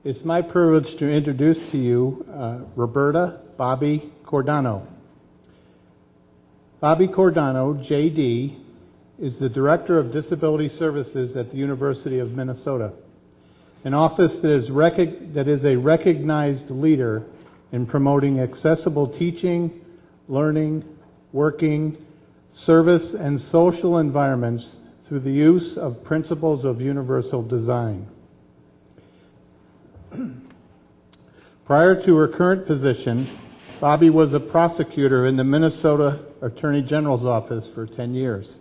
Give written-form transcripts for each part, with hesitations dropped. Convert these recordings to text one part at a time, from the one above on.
It's my privilege to introduce to you Roberta Bobby Cordano. Bobby Cordano, JD, is the Director of Disability Services at the University of Minnesota, an office that is a recognized leader in promoting accessible teaching, learning, working, service, and social environments through the use of principles of universal design. Prior to her current position, Bobby was a prosecutor in the Minnesota Attorney General's office for 10 years.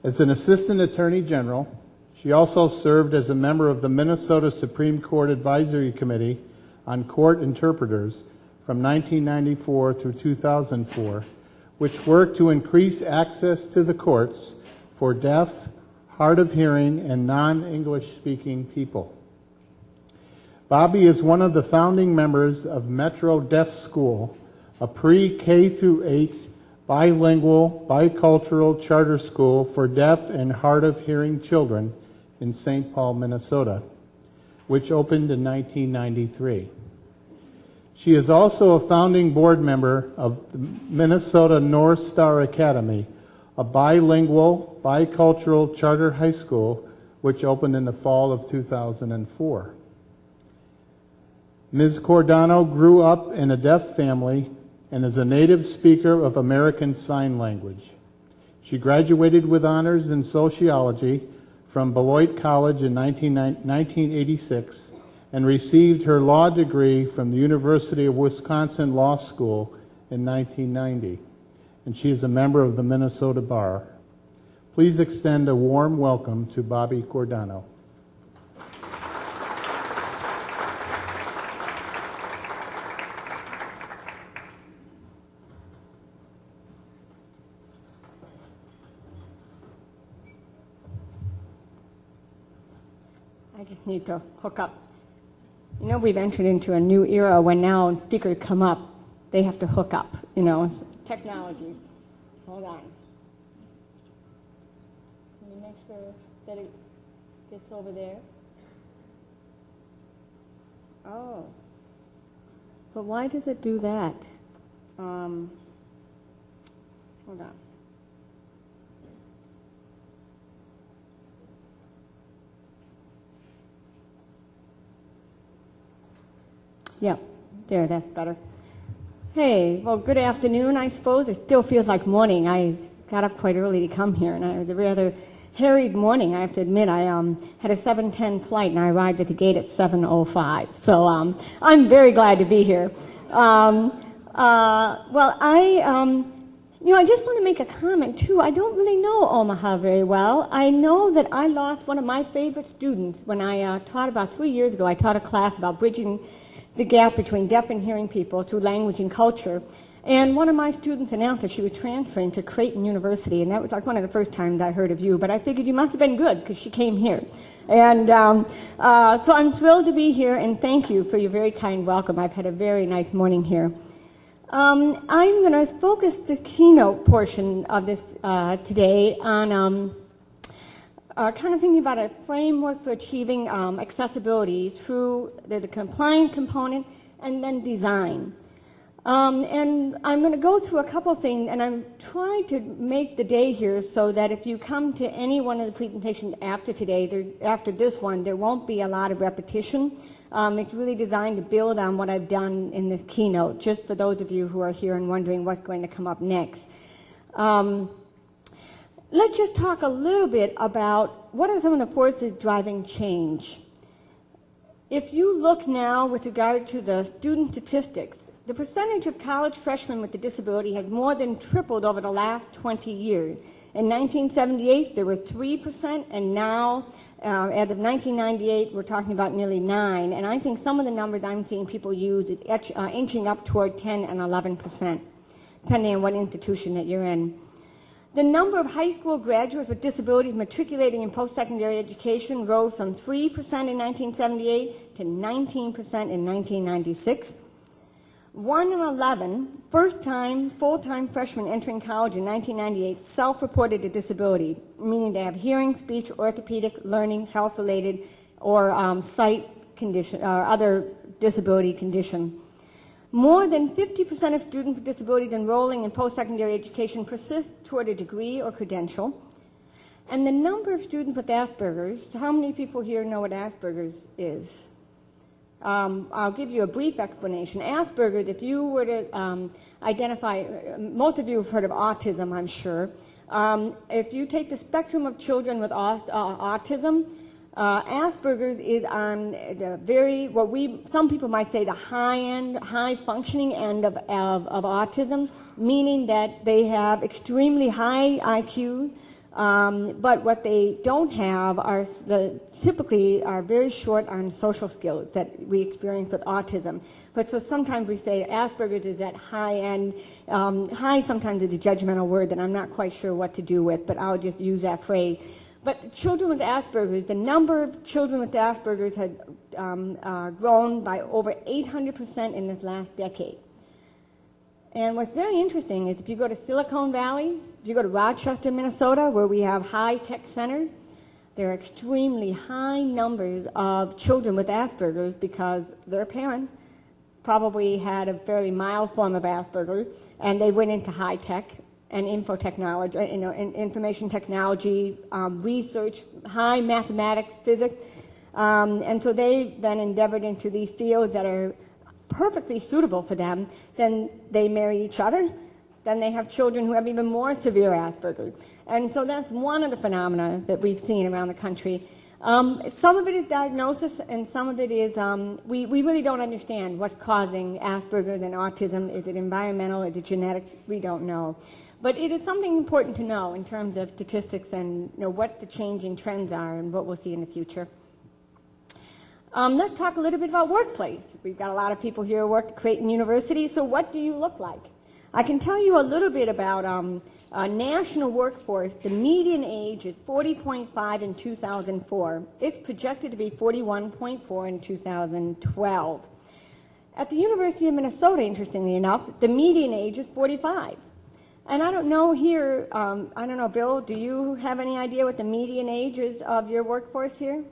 As an assistant attorney general, she also served as a member of the Minnesota Supreme Court Advisory Committee on Court Interpreters from 1994 through 2004, which worked to increase access to the courts for deaf, hard of hearing, and non-English speaking people. Bobby is one of the founding members of Metro Deaf School, a pre-K through 8 bilingual, bicultural charter school for deaf and hard of hearing children in St. Paul, Minnesota, which opened in 1993. She is also a founding board member of the Minnesota North Star Academy, a bilingual, bicultural charter high school, which opened in the fall of 2004. Ms. Cordano grew up in a deaf family and is a native speaker of American Sign Language. She graduated with honors in sociology from Beloit College in 1986 and received her law degree from the University of Wisconsin Law School in 1990. And she is a member of the Minnesota Bar. Please extend a warm welcome to Bobby Cordano. I just need to hook up. You know, we've entered into a new era when now speakers come up, they have to hook up, you know, it's technology. Hold on. Can you make sure that it gets over there? Oh. But why does it do that? Hold on. Yeah, there, that's better. Hey, well, good afternoon, I suppose. It still feels like morning. I got up quite early to come here, and it was a rather harried morning, I have to admit. I had a 7:10 flight, and I arrived at the gate at 7:05. So I'm very glad to be here. I just want to make a comment, too. I don't really know Omaha very well. I know that I lost one of my favorite students when I taught about 3 years ago. I taught a class about bridging the gap between deaf and hearing people through language and culture. And one of my students announced that she was transferring to Creighton University, and that was like one of the first times I heard of you, but I figured you must have been good because she came here. And so I'm thrilled to be here, and thank you for your very kind welcome. I've had a very nice morning here. I'm going to focus the keynote portion of this today on kind of thinking about a framework for achieving accessibility through the compliant component and then design. And I'm going to go through a couple of things, and I'm trying to make the day here so that if you come to any one of the presentations after today, after this one, there won't be a lot of repetition. It's really designed to build on what I've done in this keynote, just for those of you who are here and wondering what's going to come up next. Let's just talk a little bit about what are some of the forces driving change. If you look now with regard to the student statistics, the percentage of college freshmen with a disability has more than tripled over the last 20 years. In 1978, there were 3%, and now, as of 1998, we're talking about nearly 9%. And I think some of the numbers I'm seeing people use is inching up toward 10 and 11%, depending on what institution that you're in. The number of high school graduates with disabilities matriculating in post-secondary education rose from 3% in 1978 to 19% in 1996. 1 in 11 first-time, full-time freshmen entering college in 1998 self-reported a disability, meaning they have hearing, speech, orthopedic, learning, health-related, or sight condition or other disability condition. More than 50% of students with disabilities enrolling in post-secondary education persist toward a degree or credential. And the number of students with Asperger's, how many people here know what Asperger's is? I'll give you a brief explanation. Asperger's, if you were to identify, most of you have heard of autism, I'm sure. If you take the spectrum of children with autism, Asperger's is on the very, some people might say the high end, high functioning end of autism, meaning that they have extremely high IQ, but what they don't have are typically are very short on social skills that we experience with autism. But so sometimes we say Asperger's is at high end. High sometimes is a judgmental word that I'm not quite sure what to do with, but I'll just use that phrase. But children with Asperger's, the number of children with Asperger's had grown by over 800% in this last decade. And what's very interesting is if you go to Silicon Valley, if you go to Rochester, Minnesota, where we have high-tech center, there are extremely high numbers of children with Asperger's because their parents probably had a fairly mild form of Asperger's, and they went into high-tech and infotechnology, information technology, research, high mathematics, physics. And so they then endeavored into these fields that are perfectly suitable for them. Then they marry each other. Then they have children who have even more severe Asperger's. And so that's one of the phenomena that we've seen around the country. Some of it is diagnosis, and some of it is we really don't understand what's causing Asperger's and autism. Is it environmental? Is it genetic? We don't know. But it is something important to know in terms of statistics and what the changing trends are and what we'll see in the future. Let's talk a little bit about workplace. We've got a lot of people here who work at Creighton University, so what do you look like? I can tell you a little bit about national workforce. The median age is 40.5 in 2004. It's projected to be 41.4 in 2012. At the University of Minnesota, interestingly enough, the median age is 45. And I don't know here, I don't know, Bill, do you have any idea what the median age is of your workforce here?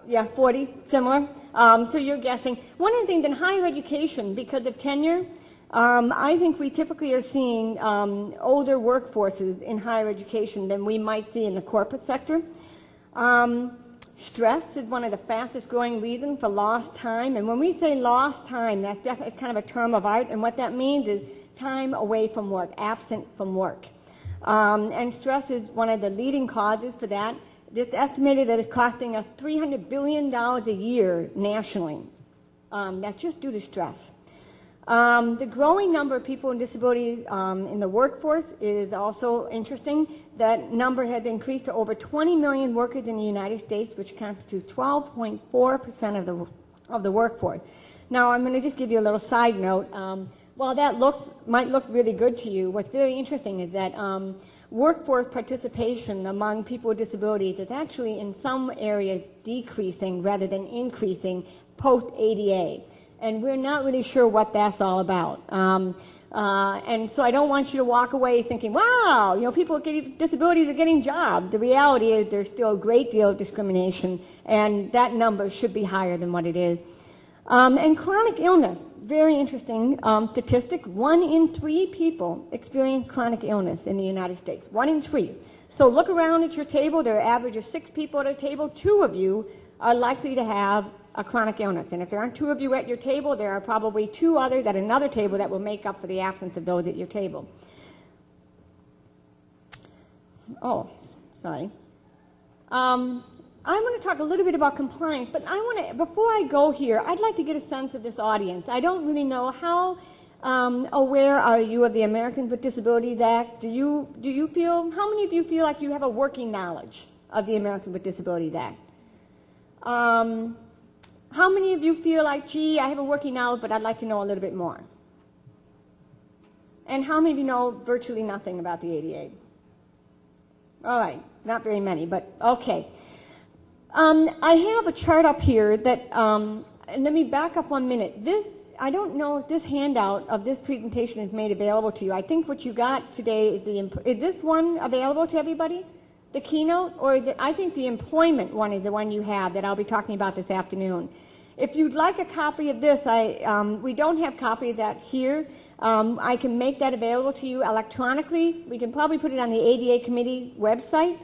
Yeah, 40, similar. So you're guessing. One of the things in higher education, because of tenure, I think we typically are seeing older workforces in higher education than we might see in the corporate sector. Stress is one of the fastest growing reasons for lost time. And when we say lost time, that's definitely kind of a term of art. And what that means is time away from work, absent from work. And stress is one of the leading causes for that. It's estimated that it's costing us $300 billion a year nationally. That's just due to stress. The growing number of people with disabilities in the workforce is also interesting. That number has increased to over 20 million workers in the United States, which constitutes 12.4% of the workforce. Now, I'm going to just give you a little side note. While that might look really good to you, what's very interesting is that workforce participation among people with disabilities is actually in some areas decreasing rather than increasing post-ADA. And we're not really sure what that's all about. And so I don't want you to walk away thinking, wow, people with disabilities are getting jobs. The reality is there's still a great deal of discrimination, and that number should be higher than what it is. And chronic illness, very interesting statistic. 1 in 3 people experience chronic illness in the United States. 1 in 3. So look around at your table. There are an average of 6 people at a table. 2 of you are likely to have a chronic illness. And if there aren't 2 of you at your table, there are probably 2 others at another table that will make up for the absence of those at your table. Oh, sorry. I want to talk a little bit about compliance, but before I go here, I'd like to get a sense of this audience. I don't really know how aware are you of the Americans with Disabilities Act? How many of you feel like you have a working knowledge of the Americans with Disabilities Act? How many of you feel like, gee, I have a working knowledge, but I'd like to know a little bit more? And how many of you know virtually nothing about the ADA? All right, not very many, but okay. I have a chart up here that, and let me back up 1 minute. I don't know if this handout of this presentation is made available to you. I think what you got today is this one available to everybody? the keynote, or is it, I think the employment one is the one you have that I'll be talking about this afternoon. If you'd like a copy of this, we don't have a copy of that here. I can make that available to you electronically. We can probably put it on the ADA committee website.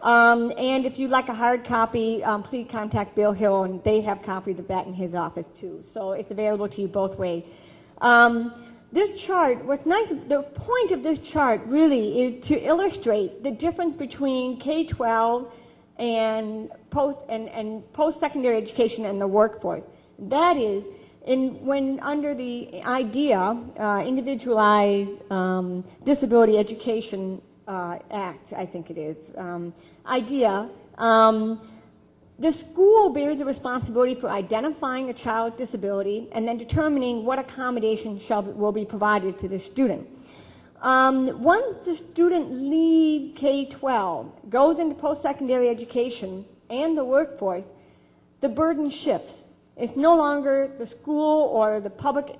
And if you'd like a hard copy, please contact Bill Hill, and they have copies of that in his office too. So it's available to you both ways. This chart, what's nice, the point of this chart really is to illustrate the difference between K-12 and post-secondary education and the workforce. That is, when under the IDEA, Individualized Disability Education Act, I think it is, IDEA, the school bears the responsibility for identifying a child's disability and then determining what accommodation will be provided to the student. Once the student leaves K-12, goes into post-secondary education and the workforce, the burden shifts. It's no longer the school or the public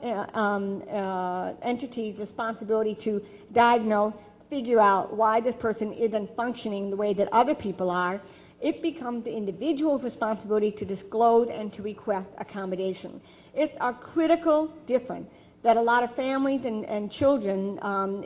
entity's responsibility to diagnose, figure out why this person isn't functioning the way that other people are. It becomes the individual's responsibility to disclose and to request accommodation. It's a critical difference that a lot of families and children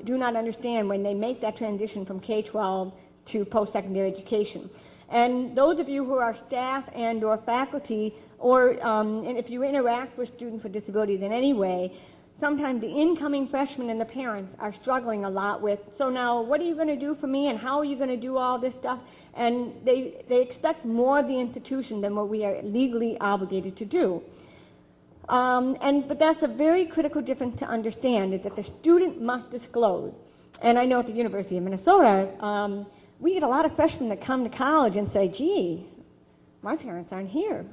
do not understand when they make that transition from K-12 to post-secondary education. And those of you who are staff and or faculty, or and if you interact with students with disabilities in any way, sometimes the incoming freshmen and the parents are struggling a lot with, so now what are you going to do for me and how are you going to do all this stuff? And they expect more of the institution than what we are legally obligated to do. But that's a very critical difference to understand, is that the student must disclose. And I know at the University of Minnesota, we get a lot of freshmen that come to college and say, gee, my parents aren't here.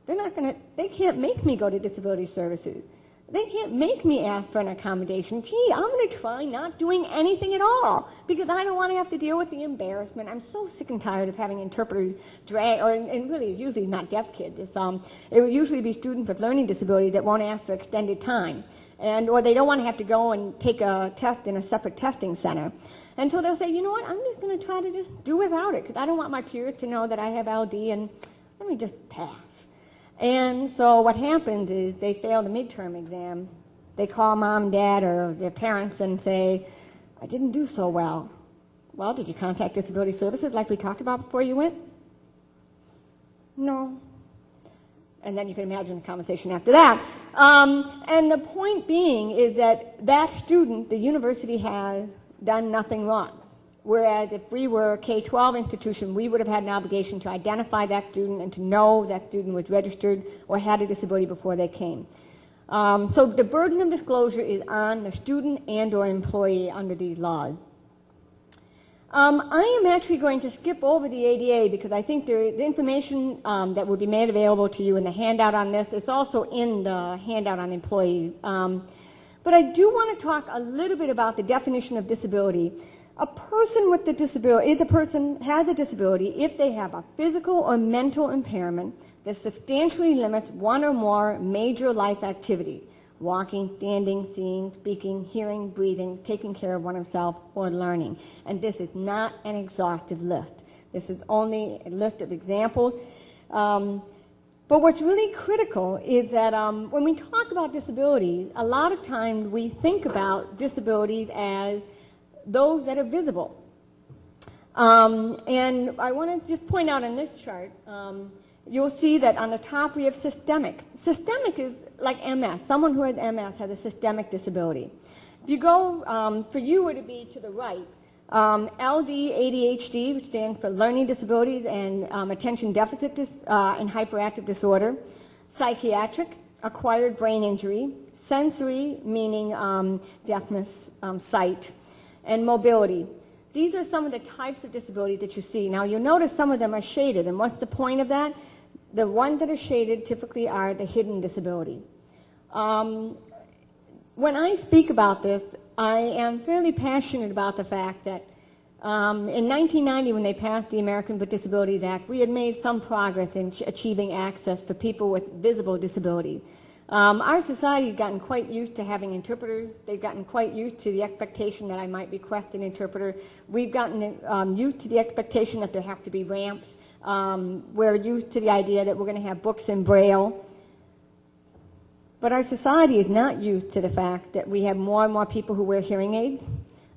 They can't make me go to disability services. They can't make me ask for an accommodation. Gee, I'm going to try not doing anything at all because I don't want to have to deal with the embarrassment. I'm so sick and tired of having interpreters drag, and really it's usually not deaf kids. It would usually be students with learning disability that won't ask for extended time. Or they don't want to have to go and take a test in a separate testing center. And so they'll say, you know what, I'm just going to try to just do without it because I don't want my peers to know that I have LD, and let me just pass. And so what happens is they fail the midterm exam. They call mom and dad or their parents and say, I didn't do so well. Well, did you contact disability services like we talked about before you went? No. And then you can imagine the conversation after that. And the point being is that student, the university has done nothing wrong. Whereas if we were a K-12 institution, we would have had an obligation to identify that student and to know that student was registered or had a disability before they came. So the burden of disclosure is on the student and or employee under these laws. I am actually going to skip over the ADA because I think the information that will be made available to you in the handout on this is also in the handout on employee. But I do want to talk a little bit about the definition of disability. A person with the disability, if the person has a disability, if they have a physical or mental impairment that substantially limits one or more major life activity, walking, standing, seeing, speaking, hearing, breathing, taking care of oneself, or learning. And this is not an exhaustive list. This is only a list of examples. But what's really critical is that when we talk about disabilities, a lot of times we think about disabilities as those that are visible. And I want to just point out in this chart, you'll see that on the top we have systemic. Systemic is like MS. Someone who has MS has a systemic disability. If you go, for you it would be to the right, LD, ADHD, which stands for learning disabilities and attention deficit and hyperactive disorder, psychiatric, acquired brain injury, sensory, meaning deafness, sight, and mobility. These are some of the types of disabilities that you see. Now, you'll notice some of them are shaded, and what's the point of that? The ones that are shaded typically are the hidden disability. When I speak about this, I am fairly passionate about the fact that in 1990, when they passed the Americans with Disabilities Act, we had made some progress in achieving access for people with visible disability. Our society has gotten quite used to having interpreters. They've gotten quite used to the expectation that I might request an interpreter. We've gotten used to the expectation that there have to be ramps. We're used to the idea that we're going to have books in Braille. But our society is not used to the fact that we have more and more people who wear hearing aids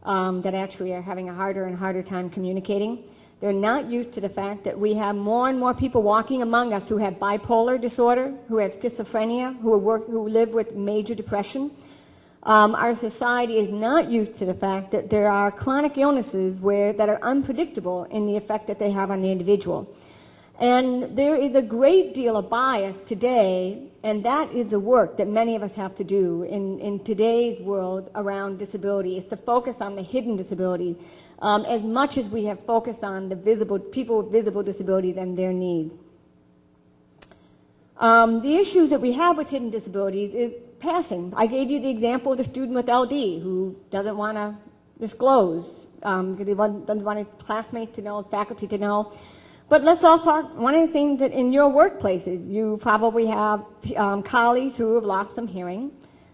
that actually are having a harder and harder time communicating. They're not used to the fact that we have more and more people walking among us who have bipolar disorder, who have schizophrenia, who live with major depression. Our society is not used to the fact that there are chronic illnesses that are unpredictable in the effect that they have on the individual. And there is a great deal of bias today, and that is the work that many of us have to do in today's world around disability, is to focus on the hidden disability as much as we have focused on the people with visible disabilities and their need. The issues that we have with hidden disabilities is passing. I gave you the example of the student with LD who doesn't want to disclose because he doesn't want his classmates to know, faculty to know. But let's all talk, one of the things that in your workplaces, you probably have colleagues who have lost some hearing.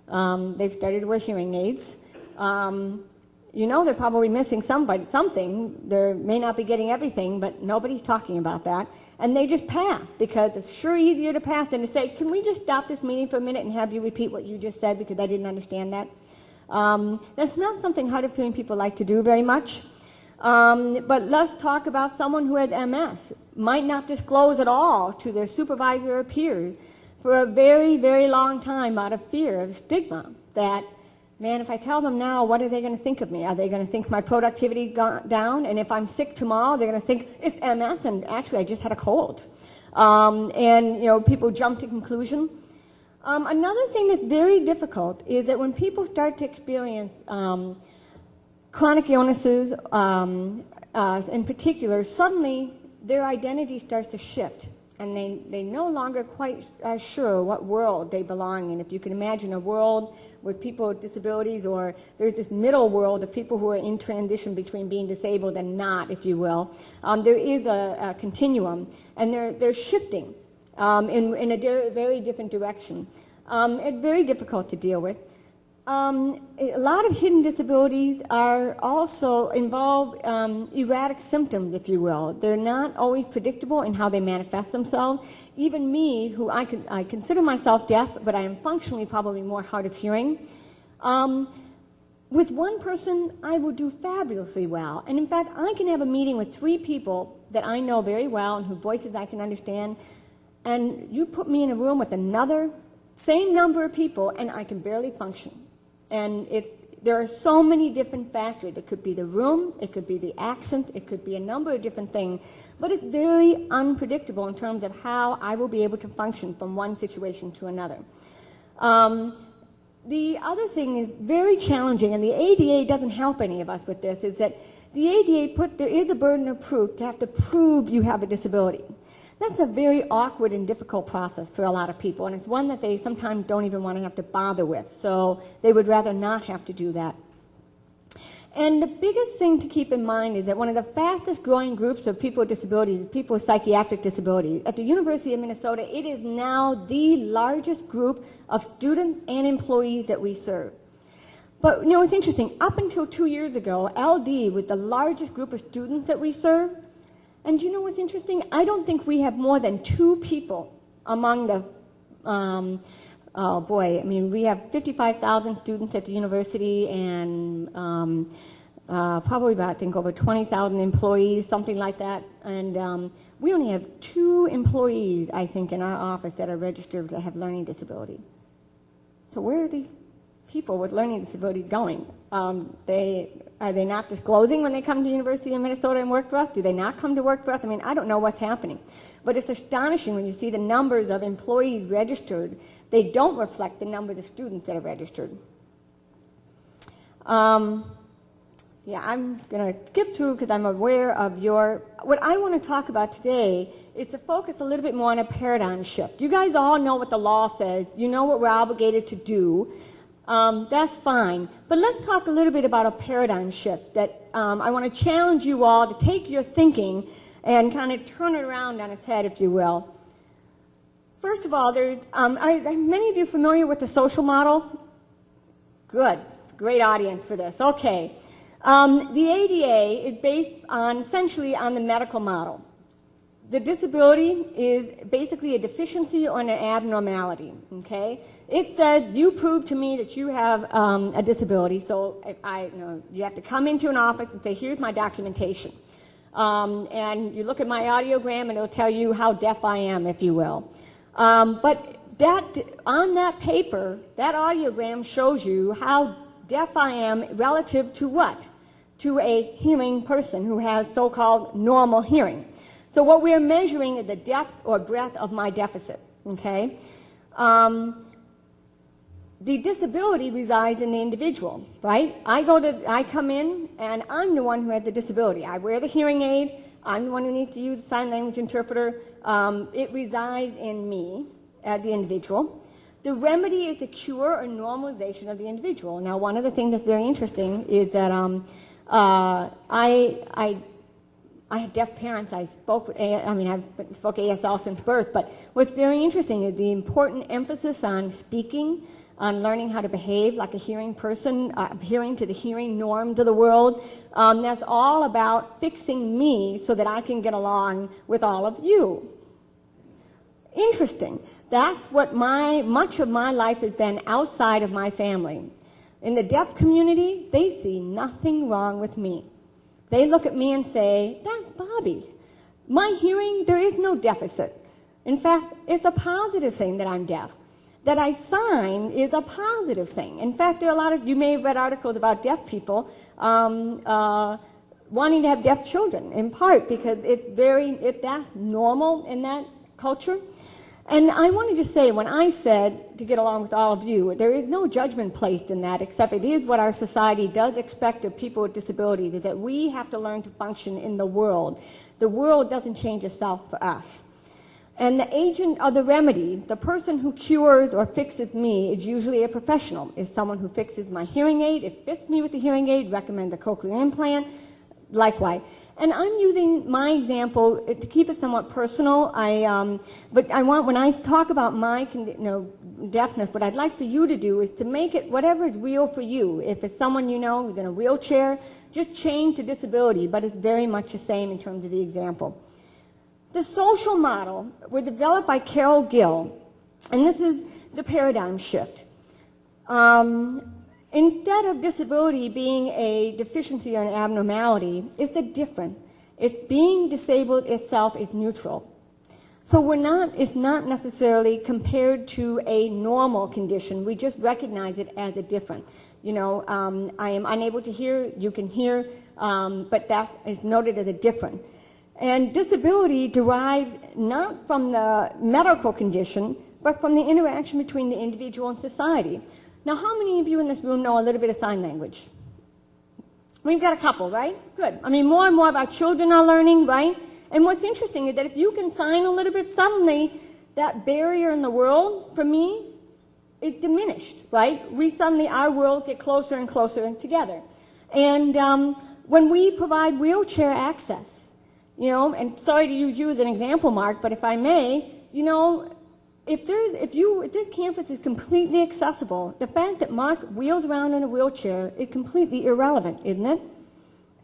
They've started to wear hearing aids. You know they're probably missing something. They may not be getting everything, but nobody's talking about that. And they just pass because it's sure easier to pass than to say, can we just stop this meeting for a minute and have you repeat what you just said because I didn't understand that? That's not something hard-of-hearing people like to do very much. But let's talk about someone who has MS, might not disclose at all to their supervisor or peers for a very, very long time out of fear of stigma that, man, if I tell them now, what are they going to think of me? Are they going to think my productivity gone down? And if I'm sick tomorrow, they're going to think it's MS and actually I just had a cold. And, you know, people jump to conclusion. Another thing that's very difficult is that when people start to experience chronic illnesses, in particular, suddenly their identity starts to shift, and they no longer quite are sure what world they belong in. If you can imagine a world with people with disabilities, or there's this middle world of people who are in transition between being disabled and not, if you will, there is a continuum, and they're shifting in a very different direction. It's very difficult to deal with. A lot of hidden disabilities are also involve erratic symptoms, if you will. They're not always predictable in how they manifest themselves. Even me, who I consider myself deaf, but I am functionally probably more hard of hearing. With one person, I will do fabulously well. And in fact, I can have a meeting with 3 people that I know very well and whose voices I can understand. And you put me in a room with another, same number of people, and I can barely function. And there are so many different factors. It could be the room, it could be the accent, it could be a number of different things. But it's very unpredictable in terms of how I will be able to function from one situation to another. The other thing is very challenging, and the ADA doesn't help any of us with this, is that the ADA there is a burden of proof to have to prove you have a disability. That's a very awkward and difficult process for a lot of people, and it's one that they sometimes don't even want to have to bother with, so they would rather not have to do that. And the biggest thing to keep in mind is that one of the fastest growing groups of people with disabilities is people with psychiatric disabilities. At the University of Minnesota, it is now the largest group of students and employees that we serve. But, you know, it's interesting. Up until 2 years ago, LD was the largest group of students that we serve. And you know what's interesting? I don't think we have more than 2 people among the, oh boy, I mean, we have 55,000 students at the university and probably about, I think, over 20,000 employees, something like that. And we only have 2 employees, I think, in our office that are registered that have learning disability. So where are these people with learning disability going? Are they not disclosing when they come to the University of Minnesota and work for us? Do they not come to work for us? I mean, I don't know what's happening. But it's astonishing when you see the numbers of employees registered. They don't reflect the numbers of students that are registered. Yeah, I'm going to skip through because I'm aware of what I want to talk about today is to focus a little bit more on a paradigm shift. You guys all know what the law says. You know what we're obligated to do. That's fine. But let's talk a little bit about a paradigm shift that I want to challenge you all to take your thinking and kind of turn it around on its head, if you will. First of all, are many of you familiar with the social model? Good. Great audience for this. Okay. The ADA is based essentially on the medical model. The disability is basically a deficiency or an abnormality, okay? It says, you prove to me that you have a disability, so you have to come into an office and say, here's my documentation. And you look at my audiogram and it'll tell you how deaf I am, if you will. But on that paper, that audiogram shows you how deaf I am relative to what? To a hearing person who has so-called normal hearing. So what we're measuring is the depth or breadth of my deficit, okay? The disability resides in the individual, right? I come in and I'm the one who has the disability. I wear the hearing aid. I'm the one who needs to use a sign language interpreter. It resides in me as the individual. The remedy is the cure or normalization of the individual. Now, one of the things that's very interesting is that I have deaf parents. I spoke ASL since birth, but what's very interesting is the important emphasis on speaking, on learning how to behave like a hearing person, adhering to the hearing norms of the world. That's all about fixing me so that I can get along with all of you. Interesting. That's what much of my life has been outside of my family. In the deaf community, they see nothing wrong with me. They look at me and say, that's Bobby. My hearing, there is no deficit. In fact, it's a positive thing that I'm deaf. That I sign is a positive thing. In fact, there are a lot of, you may have read articles about deaf people wanting to have deaf children, in part because that's normal in that culture. And I wanted to say, when I said to get along with all of you, there is no judgment placed in that, except it is what our society does expect of people with disabilities, is that we have to learn to function in the world. The world doesn't change itself for us. And the agent of the remedy, the person who cures or fixes me, is usually a professional, is someone who fixes my hearing aid, it fits me with the hearing aid, recommends a cochlear implant, likewise. And I'm using my example to keep it somewhat personal. But I want, when I talk about my deafness, what I'd like for you to do is to make it whatever is real for you. If it's someone you know who's in a wheelchair, just change the disability, but it's very much the same in terms of the example. The social model was developed by Carol Gill, and this is the paradigm shift. Instead of disability being a deficiency or an abnormality, it's a different. It's being disabled itself is neutral. So it's not necessarily compared to a normal condition. We just recognize it as a different. I am unable to hear, you can hear, but that is noted as a different. And disability derives not from the medical condition, but from the interaction between the individual and society. Now, how many of you in this room know a little bit of sign language? We've got a couple, right? Good. I mean, more and more of our children are learning, right? And what's interesting is that if you can sign a little bit, suddenly that barrier in the world, for me, is diminished, right? Our world get closer and closer together. And when we provide wheelchair access, and sorry to use you as an example, Mark, but if I may, if this campus is completely accessible, the fact that Mark wheels around in a wheelchair is completely irrelevant, isn't it?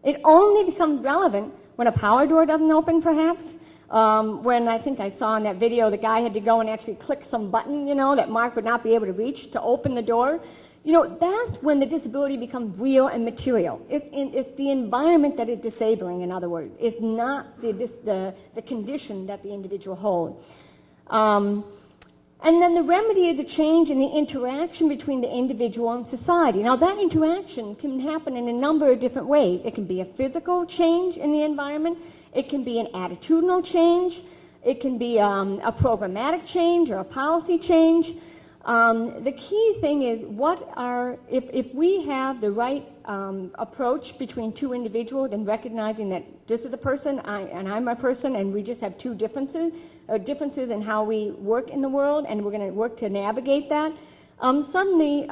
It only becomes relevant when a power door doesn't open, perhaps. When I think I saw in that video, the guy had to go and actually click some button, that Mark would not be able to reach to open the door. That's when the disability becomes real and material. It's the environment that is disabling, in other words. It's not the condition that the individual holds. And then the remedy is the change in the interaction between the individual and society. Now, that interaction can happen in a number of different ways. It can be a physical change in the environment. It can be an attitudinal change. It can be a programmatic change or a policy change. The key thing is if we have the right approach between two individuals and recognizing that this is a person and I'm a person and we just have two differences in how we work in the world, and we're going to work to navigate that, suddenly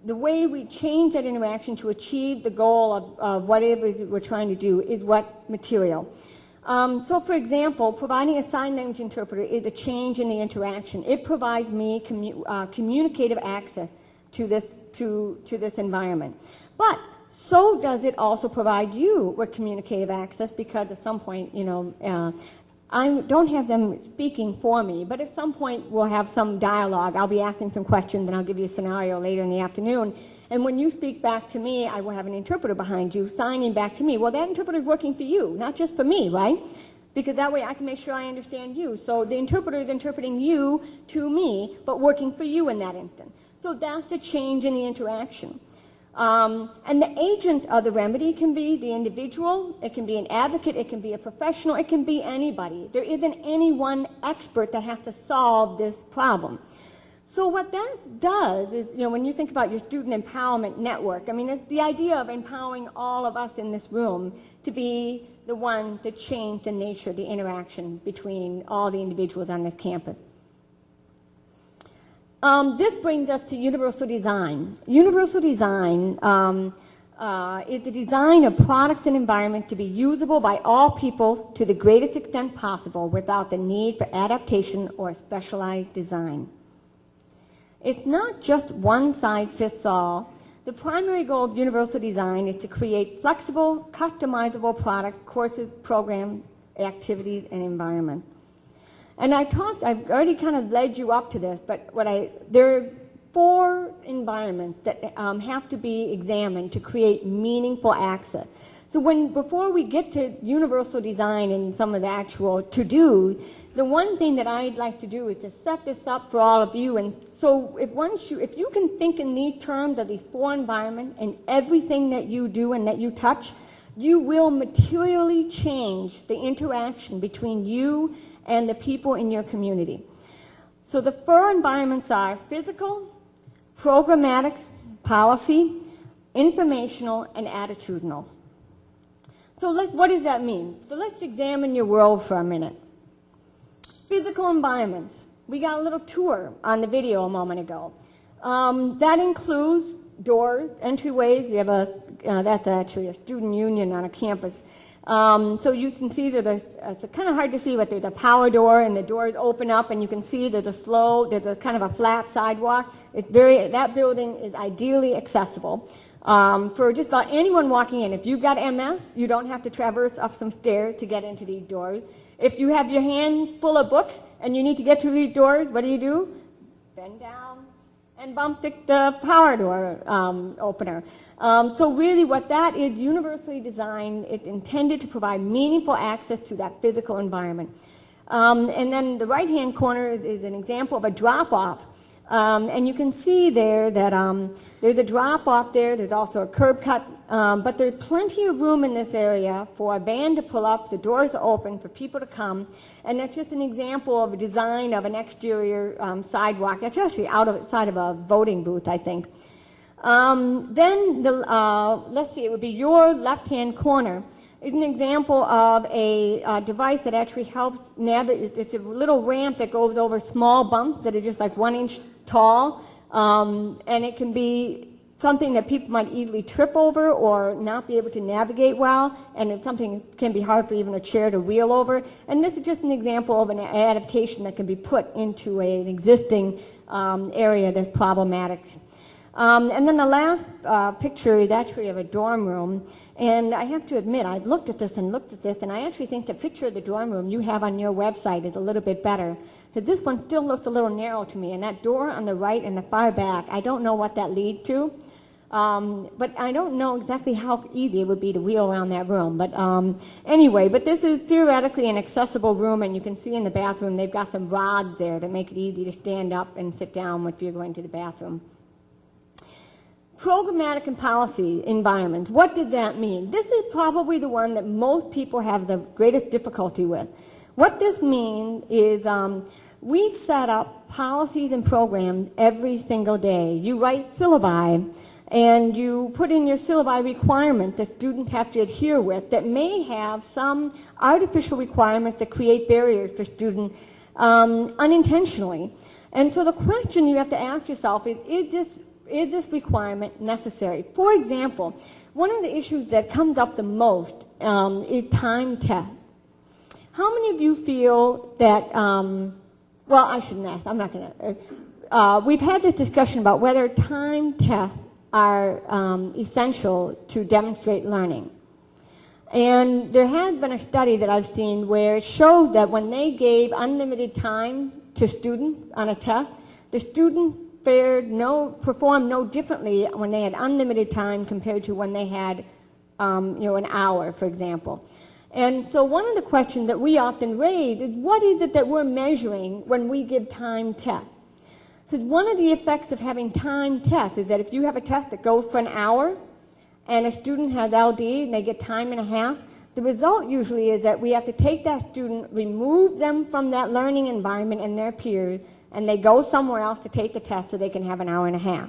the way we change that interaction to achieve the goal of whatever we're trying to do is what material. So, for example, providing a sign language interpreter is a change in the interaction. It provides me communicative access to this environment. But so does it also provide you with communicative access, because at some point, I don't have them speaking for me, but at some point we'll have some dialogue. I'll be asking some questions, and I'll give you a scenario later in the afternoon. And when you speak back to me, I will have an interpreter behind you signing back to me. Well, that interpreter is working for you, not just for me, right? Because that way I can make sure I understand you. So the interpreter is interpreting you to me, but working for you in that instant. So that's a change in the interaction. And the agent of the remedy can be the individual, it can be an advocate, it can be a professional, it can be anybody. There isn't any one expert that has to solve this problem. So what that does is, when you think about your student empowerment network, I mean, it's the idea of empowering all of us in this room to be the one to change the nature of the interaction between all the individuals on this campus. This brings us to universal design. Universal design is the design of products and environment to be usable by all people to the greatest extent possible without the need for adaptation or specialized design. It's not just one size fits all. The primary goal of universal design is to create flexible, customizable product, courses, programs, activities, and environment. And I've already kind of led you up to this, but there are 4 environments that have to be examined to create meaningful access. So before we get to universal design and some of the actual to-do, the one thing that I'd like to do is to set this up for all of you. And so if you can think in these terms of these 4 environments and everything that you do and that you touch, you will materially change the interaction between you and the people in your community. So the 4 environments are physical, programmatic, policy, informational, and attitudinal. So what does that mean? So let's examine your world for a minute. Physical environments. We got a little tour on the video a moment ago. That includes doors, entryways. You have that's actually a student union on a campus. So you can see that it's kind of hard to see, but there's a power door, and the doors open up, and you can see there's a kind of a flat sidewalk. That building is ideally accessible for just about anyone walking in. If you've got MS, you don't have to traverse up some stairs to get into these doors. If you have your hand full of books and you need to get through these doors, what do? Bend down and bump the power door opener. So really what that is, universally designed, it's intended to provide meaningful access to that physical environment. And then the right-hand corner is an example of a drop-off. And you can see there that there's a drop-off there. There's also a curb cut. But there's plenty of room in this area for a van to pull up, the doors are open for people to come. And that's just an example of a design of an exterior sidewalk. That's actually outside of a voting booth, I think. Then, let's see, it would be your left-hand corner. Is an example of a device that actually helps navigate. It's a little ramp that goes over small bumps that are just like 1 inch tall, and it can be something that people might easily trip over or not be able to navigate well, and it's something that can be hard for even a chair to wheel over. And this is just an example of an adaptation that can be put into an existing area that's problematic. And then the last picture is actually of a dorm room. And I have to admit, I've looked at this, and I actually think the picture of the dorm room you have on your website is a little bit better. Because this one still looks a little narrow to me. And that door on the right and the far back, I don't know what that leads to. But I don't know exactly how easy it would be to wheel around that room. But anyway, but this is theoretically an accessible room, and you can see in the bathroom they've got some rods there that make it easy to stand up and sit down if you're going to the bathroom. Programmatic and policy environments. What does that mean? This is probably the one that most people have the greatest difficulty with. What this means is we set up policies and programs every single day. You write syllabi, and you put in your syllabi requirement that students have to adhere with that may have some artificial requirements that create barriers for students unintentionally. And so the question you have to ask yourself is this requirement necessary? For example, one of the issues that comes up the most is time test. How many of you feel that, well, I shouldn't ask, I'm not going to, we've had this discussion about whether time tests are essential to demonstrate learning. And there has been a study that I've seen where it showed that when they gave unlimited time to students on a test, the student performed no differently when they had unlimited time compared to when they had, an hour, for example. And so one of the questions that we often raise is, what is it that we're measuring when we give time tests? Because one of the effects of having time tests is that if you have a test that goes for an hour and a student has LD and they get time and a half, the result usually is that we have to take that student, remove them from that learning environment and their peers, and they go somewhere else to take the test so they can have an hour and a half.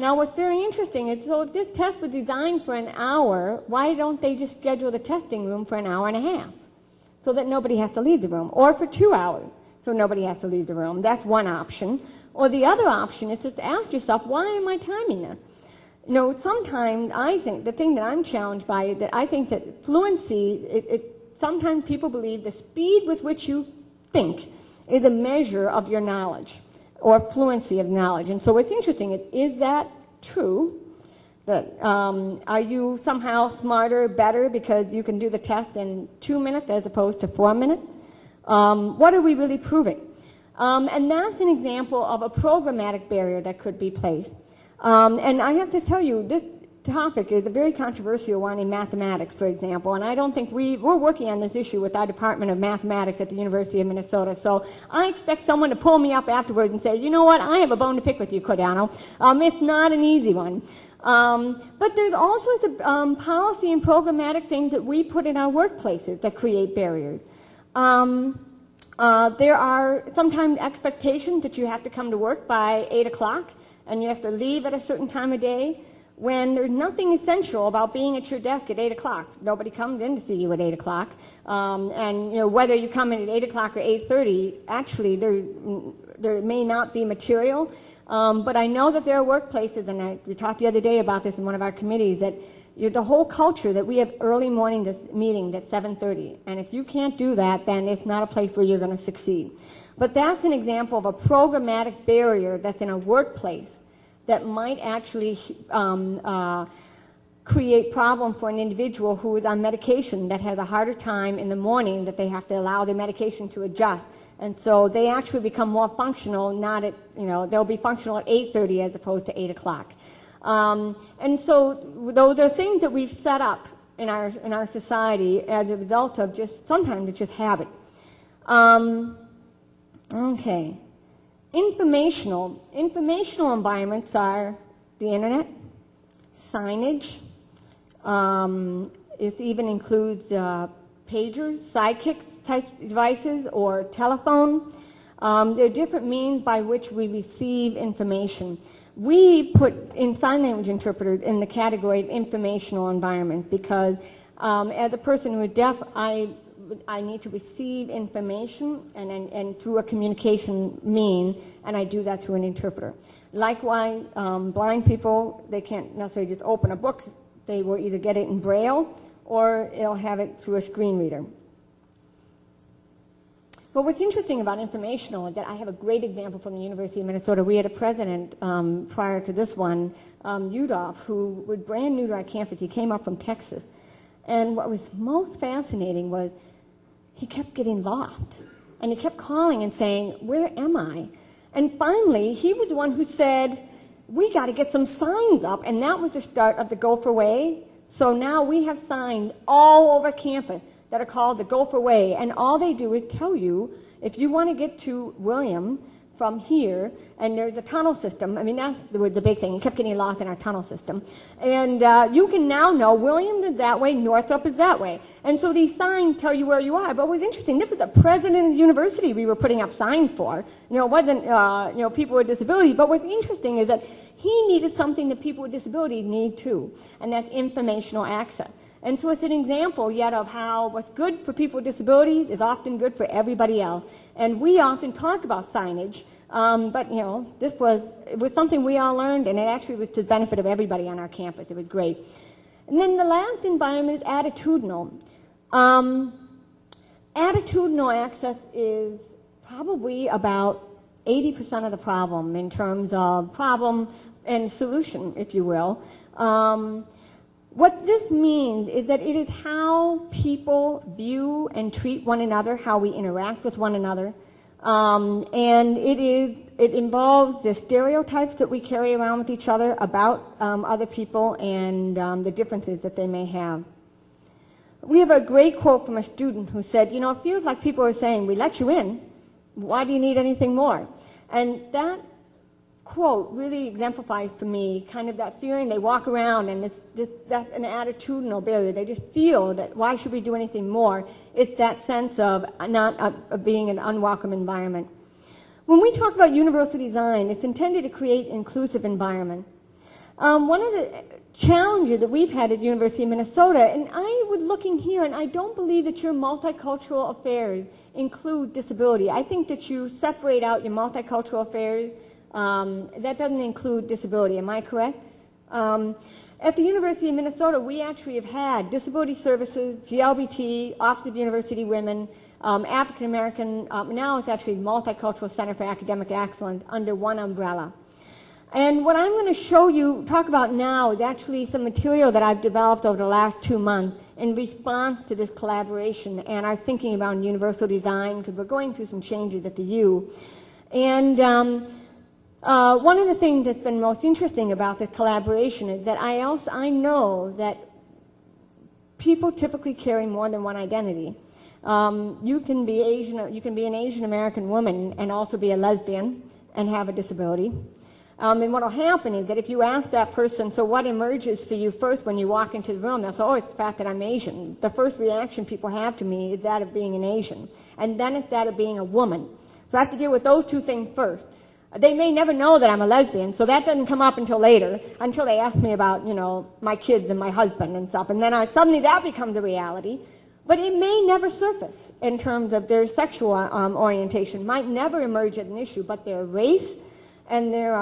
Now, what's very interesting is, so if this test was designed for an hour, why don't they just schedule the testing room for an hour and a half so that nobody has to leave the room? Or for 2 hours so nobody has to leave the room. That's one option. Or the other option is just to ask yourself, why am I timing this? Sometimes I think, the thing that I'm challenged by is that I think that fluency, sometimes people believe the speed with which you think is a measure of your knowledge or fluency of knowledge. And so what's interesting is that true? That are you somehow smarter, better because you can do the test in 2 minutes as opposed to 4 minutes? What are we really proving? And that's an example of a programmatic barrier that could be placed. And I have to tell you, this topic is a very controversial one in mathematics, for example, and I don't think we're working on this issue with our Department of Mathematics at the University of Minnesota, so I expect someone to pull me up afterwards and say, you know what, I have a bone to pick with you, Cordano. It's not an easy one. But there's also the policy and programmatic things that we put in our workplaces that create barriers. There are sometimes expectations that you have to come to work by 8 o'clock and you have to leave at a certain time of day, when there's nothing essential about being at your desk at 8 o'clock. Nobody comes in to see you at 8 o'clock. And whether you come in at 8 o'clock or 8:30, actually there may not be material. But I know that there are workplaces, and we talked the other day about this in one of our committees, that the whole culture that we have early morning meetings at 7:30. And if you can't do that, then it's not a place where you're going to succeed. But that's an example of a programmatic barrier that's in a workplace that might actually create problem for an individual who is on medication that has a harder time in the morning, that they have to allow their medication to adjust. And so they actually become more functional, not at, they'll be functional at 8:30 as opposed to 8 o'clock. And so those are things that we've set up in our society as a result of sometimes it's just habit. Okay. Informational environments are the internet, signage. It even includes pagers, sidekicks type devices, or telephone. There are different means by which we receive information. We put in sign language interpreters in the category of informational environment because as a person who is deaf, I need to receive information and through a communication mean, and I do that through an interpreter. Likewise, blind people, they can't necessarily just open a book. They will either get it in Braille or they'll have it through a screen reader. But what's interesting about informational is that I have a great example from the University of Minnesota. We had a president prior to this one, Udolph, who was brand new to our campus. He came up from Texas. And what was most fascinating was he kept getting lost. And he kept calling and saying, where am I? And finally, he was the one who said, we got to get some signs up. And that was the start of the Gopher Way. So now we have signs all over campus that are called the Gopher Way. And all they do is tell you, if you want to get to William from here, and there's a tunnel system. I mean, that's the big thing. He kept getting lost in our tunnel system. And you can now know Williams is that way, Northrop is that way. And so these signs tell you where you are. But what's interesting, this was the president of the university we were putting up signs for. It wasn't, people with disabilities. But what's interesting is that he needed something that people with disabilities need too, and that's informational access. And so it's an example yet of how what's good for people with disabilities is often good for everybody else. And we often talk about signage, but it was something we all learned, and it actually was to the benefit of everybody on our campus. It was great. And then the last environment is attitudinal. attitudinal access is probably about 80% of the problem in terms of problem and solution, if you will. What this means is that it is how people view and treat one another, how we interact with one another, and it involves the stereotypes that we carry around with each other about other people and the differences that they may have. We have a great quote from a student who said, you know, it feels like people are saying, we let you in, why do you need anything more? And that quote really exemplifies for me kind of that feeling. They walk around and that's an attitudinal barrier. They just feel that why should we do anything more? It's that sense of of being an unwelcome environment. When we talk about universal design, it's intended to create an inclusive environment. One of the challenges that we've had at University of Minnesota, and I was looking here, and I don't believe that your multicultural affairs include disability. I think that you separate out your multicultural affairs. That doesn't include disability. Am I correct? At the University of Minnesota, we actually have had disability services, GLBT, Office of University Women, African American. Now it's actually Multicultural Center for Academic Excellence under one umbrella. And what I'm going to talk about now is actually some material that I've developed over the last 2 months in response to this collaboration and our thinking about universal design, because we're going through some changes at the U. And one of the things that's been most interesting about this collaboration is that I know that people typically carry more than one identity. You can be an Asian American woman and also be a lesbian and have a disability. And what will happen is that if you ask that person, so what emerges for you first when you walk into the room, they'll say, oh, it's the fact that I'm Asian. The first reaction people have to me is that of being an Asian. And then it's that of being a woman. So I have to deal with those two things first. They may never know that I'm a lesbian, so that doesn't come up until later, until they ask me about, you know, my kids and my husband and stuff. And then suddenly that becomes a reality. But it may never surface in terms of their sexual orientation. Might never emerge as an issue, but their race and their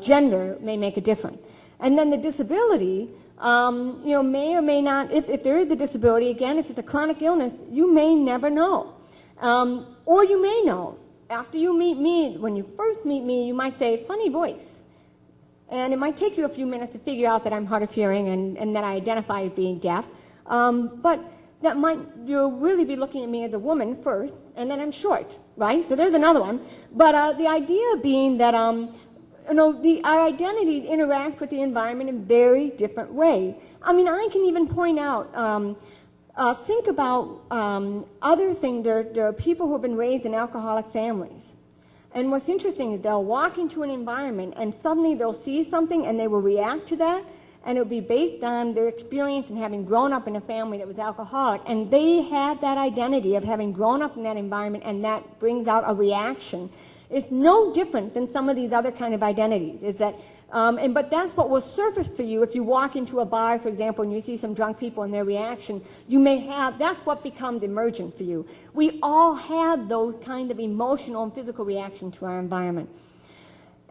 gender may make a difference. And then the disability, may or may not, if there is a disability, again, if it's a chronic illness, you may never know. Or you may know. After you meet me, when you first meet me, you might say, funny voice. And it might take you a few minutes to figure out that I'm hard of hearing and that I identify as being deaf. But you'll really be looking at me as a woman first, and then I'm short, right? So there's another one. But the idea being that, our identities interact with the environment in very different ways. I mean, I can even point out, think about other things. There are people who have been raised in alcoholic families. And what's interesting is they'll walk into an environment and suddenly they'll see something and they will react to that. And it will be based on their experience in having grown up in a family that was alcoholic. And they have that identity of having grown up in that environment, and that brings out a reaction. It's no different than some of these other kind of identities. Is that, but that's what will surface for you if you walk into a bar, for example, and you see some drunk people and their reaction. That's what becomes emergent for you. We all have those kind of emotional and physical reactions to our environment.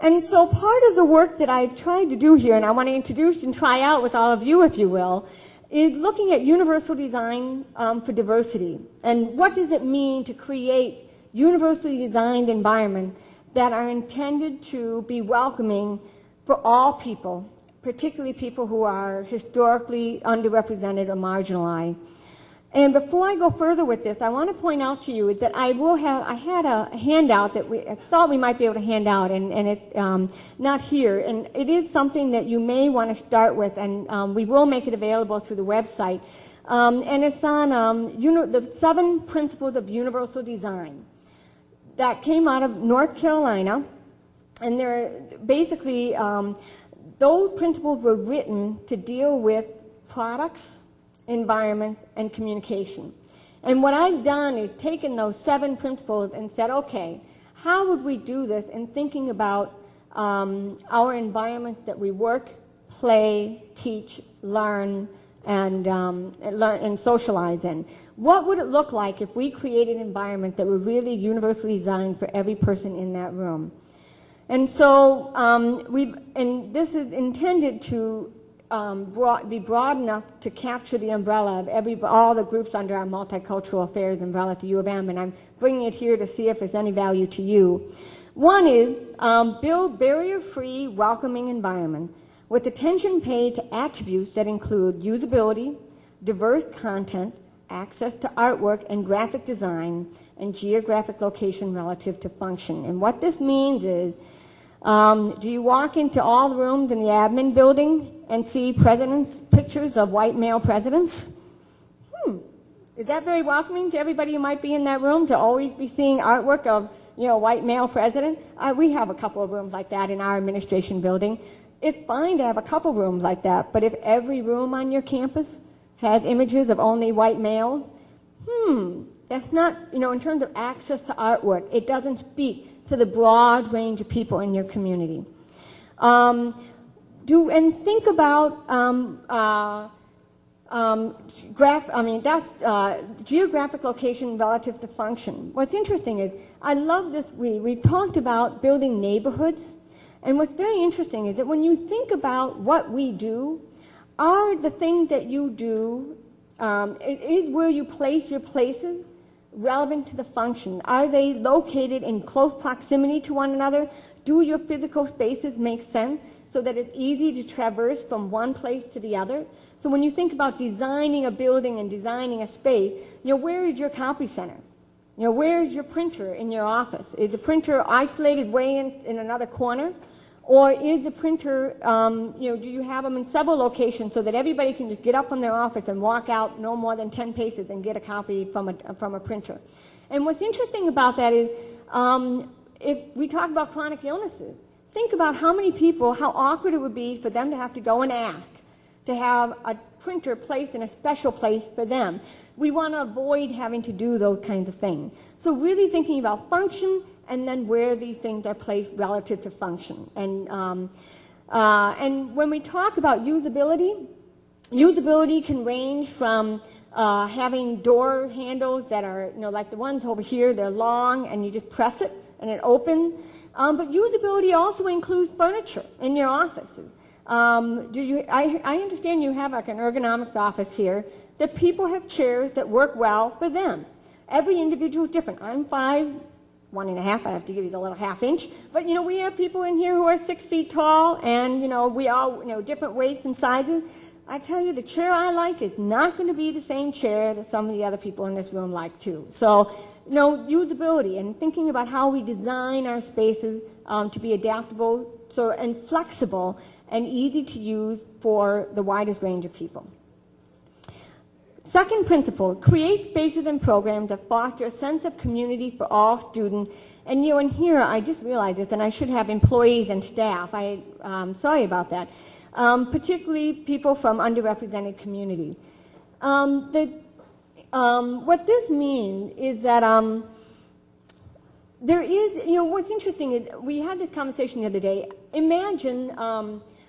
And so part of the work that I've tried to do here, and I want to introduce and try out with all of you, if you will, is looking at universal design for diversity. And what does it mean to create universally designed environments that are intended to be welcoming for all people, particularly people who are historically underrepresented or marginalized. And before I go further with this, I want to point out to you that I had a handout that I thought we might be able to hand out, and it's not here. And it is something that you may want to start with, and we will make it available through the website. And it's on the 7 principles of universal design that came out of North Carolina. And they're basically, those principles were written to deal with products, environment, and communication. And what I've done is taken those 7 principles and said, okay, how would we do this in thinking about our environment that we work, play, teach, learn, and socialize in? What would it look like if we created an environment that were really universally designed for every person in that room? And so this is intended to be broad enough to capture the umbrella of all the groups under our multicultural affairs umbrella at the U of M, and I'm bringing it here to see if there's any value to you. One is build barrier-free, welcoming environment with attention paid to attributes that include usability, diverse content, access to artwork and graphic design, and geographic location relative to function. And what this means is, do you walk into all the rooms in the admin building and see presidents' pictures of white male presidents? Is that very welcoming to everybody who might be in that room, to always be seeing artwork of, white male president? We have a couple of rooms like that in our administration building. It's fine to have a couple rooms like that, but if every room on your campus has images of only white male, that's not, in terms of access to artwork, it doesn't speak to the broad range of people in your community. Think about geographic location relative to function. What's interesting is, I love this. We've talked about building neighborhoods, and what's very interesting is that when you think about what we do, are the things that you do, is where you place your places relevant to the function? Are they located in close proximity to one another? Do your physical spaces make sense so that it's easy to traverse from one place to the other? So when you think about designing a building and designing a space, where is your copy center? Where is your printer in your office? Is the printer isolated way in another corner? Or is the printer, do you have them in several locations so that everybody can just get up from their office and walk out no more than 10 paces and get a copy from a printer? And what's interesting about that is, if we talk about chronic illnesses, think about how awkward it would be for them to have to go and ask to have a printer placed in a special place for them. We want to avoid having to do those kinds of things. So really thinking about function, and then where these things are placed relative to function. And when we talk about usability can range from having door handles that are, like the ones over here, they're long, and you just press it, and it opens. But usability also includes furniture in your offices. I understand you have like an ergonomics office here, that people have chairs that work well for them. Every individual is different. I'm 5'1.5", I have to give you the little half inch. But, we have people in here who are 6 feet tall, and, we all, different waists and sizes. I tell you, the chair I like is not going to be the same chair that some of the other people in this room like, too. So, usability and thinking about how we design our spaces to be adaptable and flexible and easy to use for the widest range of people. Second principle, create spaces and programs that foster a sense of community for all students. And in here, I just realized this, and I should have employees and staff. Sorry about that. Particularly people from underrepresented communities. What this means is that there is, what's interesting is we had this conversation the other day. Imagine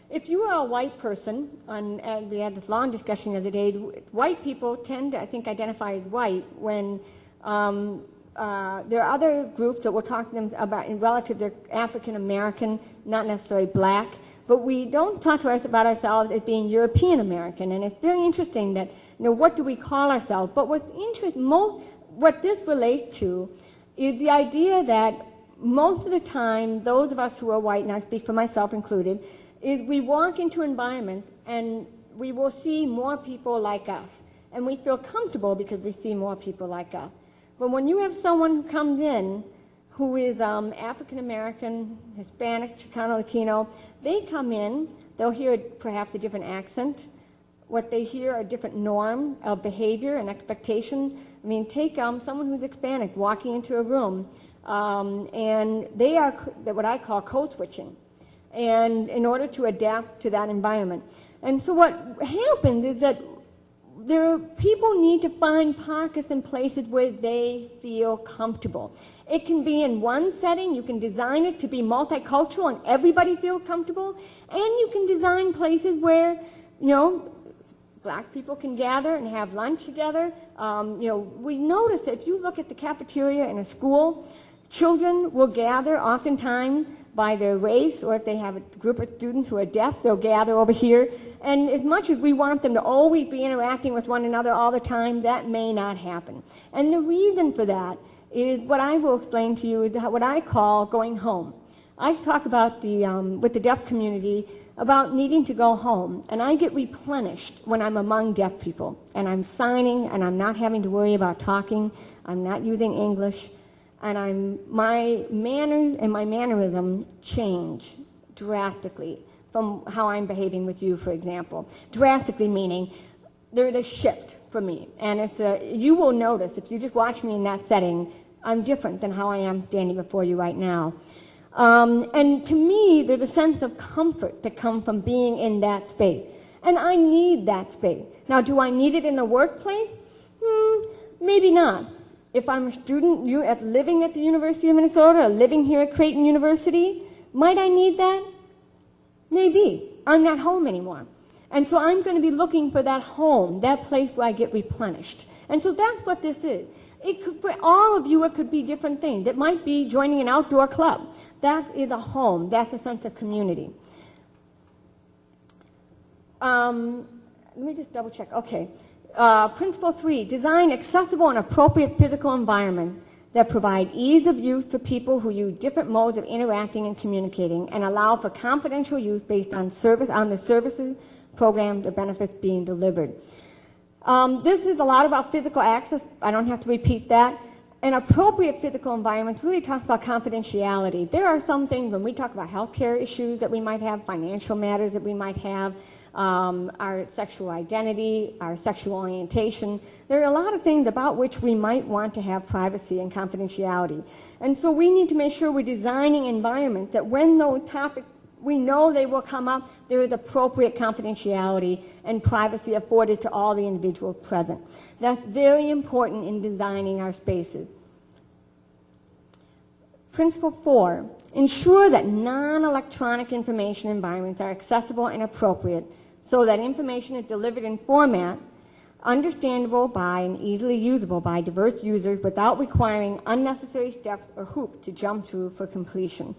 if you are a white person, and we had this long discussion the other day, white people tend to, I think, identify as white when there are other groups that we'll talk to them about in relative to African American, not necessarily black, but we don't talk to us about ourselves as being European American, and it's very interesting that, what do we call ourselves? But what's interesting, what this relates to is the idea that most of the time, those of us who are white, and I speak for myself included, is we walk into environments and we will see more people like us. And we feel comfortable because we see more people like us. But when you have someone who comes in who is African American, Hispanic, Chicano, Latino, they come in, they'll hear perhaps a different accent. What they hear are different norm of behavior and expectation. I mean, take someone who's Hispanic walking into a room, and they are what I call code switching, and in order to adapt to that environment. And so what happens is that people need to find pockets and places where they feel comfortable. It can be in one setting. You can design it to be multicultural and everybody feels comfortable. And you can design places where, black people can gather and have lunch together. We notice that if you look at the cafeteria in a school, Children will gather oftentimes by their race, or if they have a group of students who are deaf, they'll gather over here. And as much as we want them to always be interacting with one another all the time, that may not happen. And the reason for that is what I will explain to you is what I call going home. I talk about with the deaf community about needing to go home, and I get replenished when I'm among deaf people, and I'm signing, and I'm not having to worry about talking, I'm not using English, and my manners and my mannerism change drastically from how I'm behaving with you, for example. Drastically meaning there's a shift for me, and you will notice if you just watch me in that setting, I'm different than how I am standing before you right now. And to me, there's a sense of comfort that comes from being in that space. And I need that space. Now, do I need it in the workplace? Maybe not. If I'm a student living at the University of Minnesota or living here at Creighton University, might I need that? Maybe. I'm not home anymore. And so I'm going to be looking for that home, that place where I get replenished. And so that's what this is. For all of you, it could be different things. It might be joining an outdoor club. That is a home. That's a sense of community. Let me just double check. Okay. Principle 3, design accessible and appropriate physical environment that provide ease of use for people who use different modes of interacting and communicating and allow for confidential use based on the services, programs, or benefits being delivered. This is a lot about physical access. I don't have to repeat that. An appropriate physical environment really talks about confidentiality. There are some things when we talk about healthcare issues that we might have, financial matters that we might have, our sexual identity, our sexual orientation. There are a lot of things about which we might want to have privacy and confidentiality. And so we need to make sure we're designing environments that when those topics we know they will come up, there is appropriate confidentiality and privacy afforded to all the individuals present. That's very important in designing our spaces. Principle 4, ensure that non-electronic information environments are accessible and appropriate so that information is delivered in format understandable by and easily usable by diverse users without requiring unnecessary steps or hoops to jump through for completion.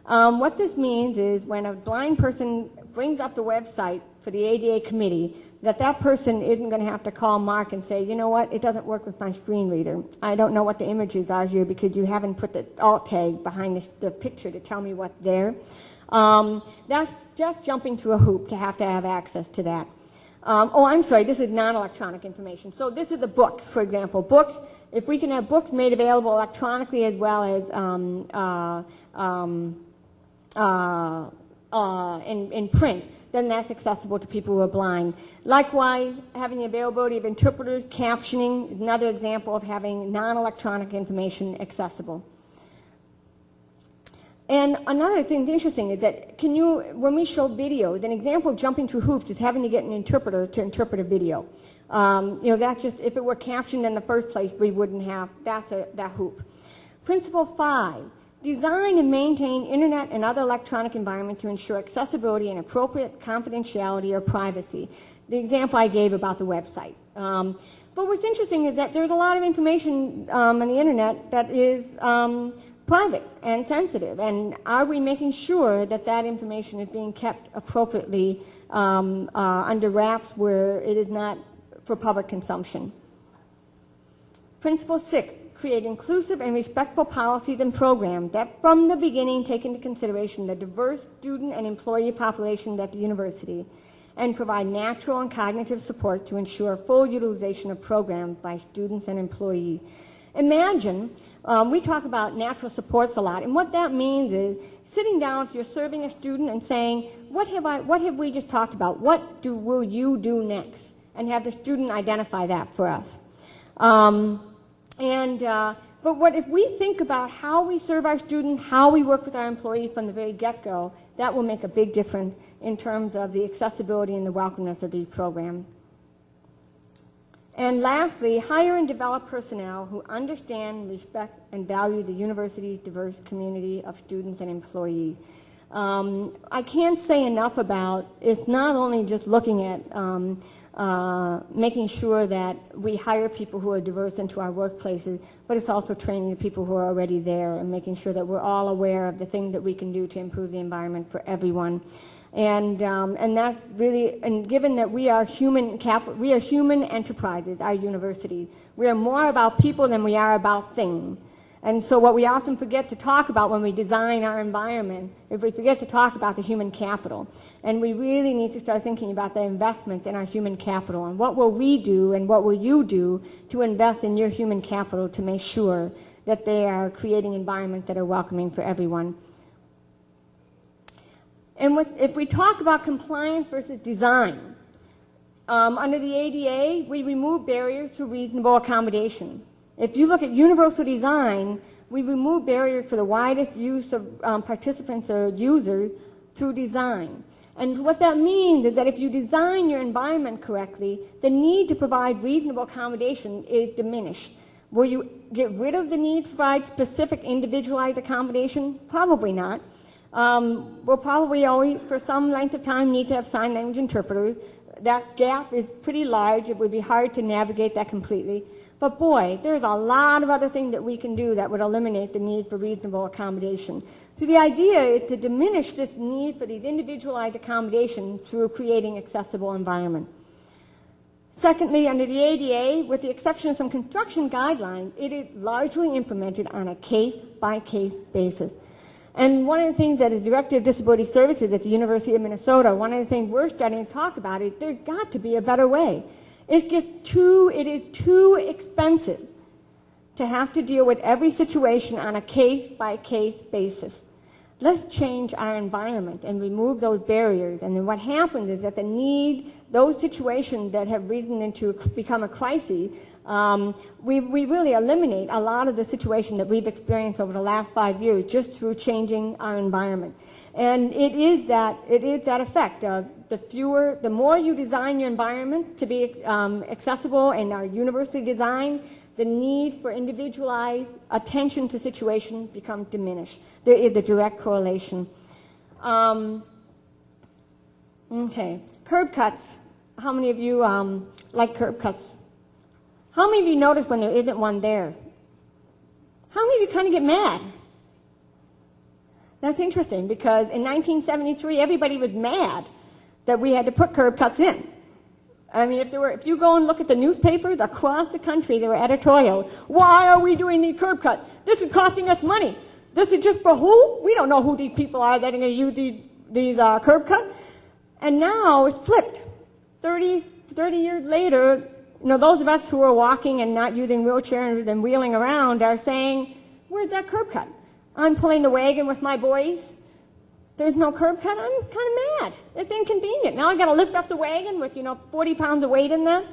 What this means is when a blind person brings up the website for the ADA committee, that person isn't going to have to call Mark and say, you know what, it doesn't work with my screen reader. I don't know what the images are here because you haven't put the alt tag behind the picture to tell me what's there. That's just jumping through a hoop to have access to that. I'm sorry, this is non-electronic information. So this is a book, for example. Books, if we can have books made available electronically as well as in print, then that's accessible to people who are blind. Likewise, having the availability of interpreters, captioning is another example of having non-electronic information accessible. And another thing that's interesting is that when we show videos, an example of jumping through hoops is having to get an interpreter to interpret a video. That's just, if it were captioned in the first place, we wouldn't have, that hoop. Principle 5, design and maintain internet and other electronic environments to ensure accessibility and appropriate confidentiality or privacy. The example I gave about the website. But what's interesting is that there's a lot of information on the internet that is private and sensitive, and are we making sure that that information is being kept appropriately under wraps where it is not for public consumption? Principle 6, create inclusive and respectful policies and programs that from the beginning take into consideration the diverse student and employee populations at the university and provide natural and cognitive support to ensure full utilization of programs by students and employees. Imagine, we talk about natural supports a lot, and what that means is sitting down if you're serving a student and saying, what have we just talked about? What will you do next? And have the student identify that for us. But if we think about how we serve our students, how we work with our employees from the very get-go, that will make a big difference in terms of the accessibility and the welcomeness of these programs. And lastly, hire and develop personnel who understand, respect, and value the university's diverse community of students and employees. I can't say enough about it's not only just looking at making sure that we hire people who are diverse into our workplaces, but it's also training the people who are already there and making sure that we're all aware of the things that we can do to improve the environment for everyone. And that really, and given that we are human enterprises, our university, we are more about people than we are about things. And so what we often forget to talk about when we design our environment is we forget to talk about the human capital. And we really need to start thinking about the investments in our human capital and what will we do and what will you do to invest in your human capital to make sure that they are creating environments that are welcoming for everyone. And if we talk about compliance versus design, under the ADA, we remove barriers to reasonable accommodation. If you look at universal design, we remove barriers for the widest use of participants or users through design. And what that means is that if you design your environment correctly, the need to provide reasonable accommodation is diminished. Will you get rid of the need to provide specific individualized accommodation? Probably not. We'll probably always, for some length of time, need to have sign language interpreters. That gap is pretty large. It would be hard to navigate that completely. But boy, there's a lot of other things that we can do that would eliminate the need for reasonable accommodation. So the idea is to diminish this need for these individualized accommodation through creating accessible environment. Secondly, under the ADA, with the exception of some construction guidelines, it is largely implemented on a case-by-case basis. And one of the things that is Director of Disability Services at the University of Minnesota, one of the things we're starting to talk about is there's got to be a better way. It is too expensive to have to deal with every situation on a case-by-case basis. Let's change our environment and remove those barriers. And then what happens is that those situations that have risen into become a crisis, we really eliminate a lot of the situation that we've experienced over the last 5 years just through changing our environment. And it is that effect. The more you design your environment to be accessible and our university design, the need for individualized attention to situation becomes diminished. There is a direct correlation. Okay, curb cuts. How many of you like curb cuts? How many of you notice when there isn't one there? How many of you kind of get mad? That's interesting because in 1973, everybody was mad that we had to put curb cuts in. I mean, if you go and look at the newspapers across the country, there were editorials. Why are we doing these curb cuts? This is costing us money. This is just for who? We don't know who these people are that are going to use these curb cuts. And now it's flipped. 30 years later, those of us who are walking and not using wheelchairs and wheeling around are saying, where's that curb cut? I'm pulling the wagon with my boys. There's no curb cut. I'm kind of mad. It's inconvenient. Now I've got to lift up the wagon with, 40 pounds of weight in there.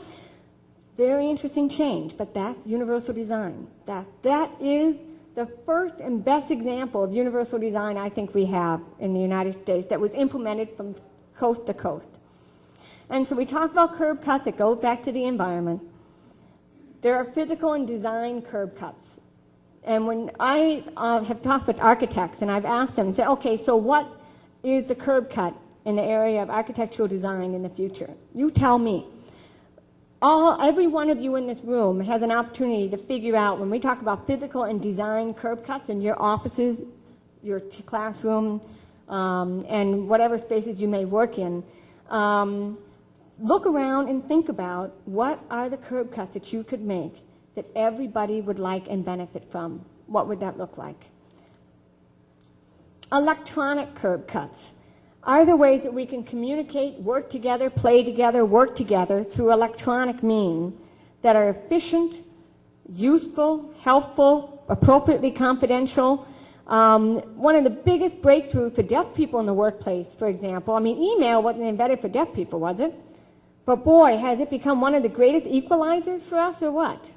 Very interesting change, but that's universal design. That is the first and best example of universal design I think we have in the United States that was implemented from coast to coast. And so we talk about curb cuts. It goes back to the environment. There are physical and design curb cuts. And when I have talked with architects and I've asked them, say, okay, so what is the curb cut in the area of architectural design in the future? You tell me. Every one of you in this room has an opportunity to figure out when we talk about physical and design curb cuts in your offices, your classroom, and whatever spaces you may work in. Look around and think about what are the curb cuts that you could make that everybody would like and benefit from. What would that look like? Electronic curb cuts. Are there ways that we can communicate, work together, play together, work together through electronic means that are efficient, useful, helpful, appropriately confidential? One of the biggest breakthroughs for deaf people in the workplace, for example, email wasn't invented for deaf people, was it? But boy, has it become one of the greatest equalizers for us or what?